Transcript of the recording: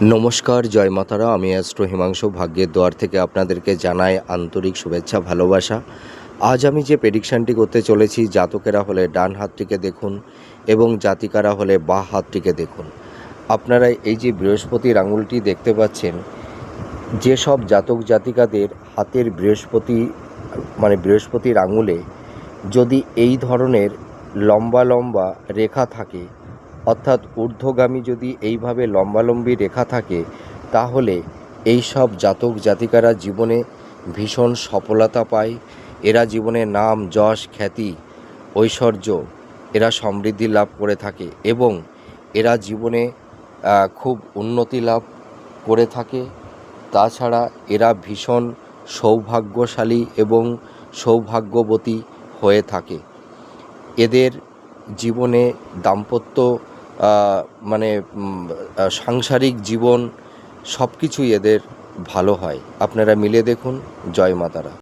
নমস্কার, জয় মাতারা। আমি অ্যাস্ট্রো হিমাংশু ভাগ্যের দুয়ার থেকে আপনাদেরকে জানাই আন্তরিক শুভেচ্ছা, ভালোবাসা। আজ আমি যে প্রেডিকশানটি করতে চলেছি, জাতকেরা হলে ডান হাতটিকে দেখুন এবং জাতিকারা হলে বাঁ হাতটিকে দেখুন। আপনারা এই যে বৃহস্পতির আঙুলটি দেখতে পাচ্ছেন, যেসব জাতক জাতিকাদের হাতের বৃহস্পতির আঙুলে যদি এই ধরনের লম্বা লম্বা রেখা থাকে, অর্থাৎ ঊর্ধ্বগামী যদি এইভাবে লম্বালম্বী রেখা থাকে, তাহলে এই সব জাতক জাতিকারা জীবনে ভীষণ সফলতা পায়। এরা জীবনে নাম, যশ, খ্যাতি, ঐশ্বর্য, এরা সমৃদ্ধি লাভ করে থাকে এবং এরা জীবনে খুব উন্নতি লাভ করে থাকে। তাছাড়া এরা ভীষণ সৌভাগ্যশালী এবং সৌভাগ্যবতী হয়ে থাকে। এদের জীবনে দাম্পত্য সাংসারিক জীবন সব কিছুই এদের ভালো হয়। আপনারা মিলে দেখুন। জয় মাতারা।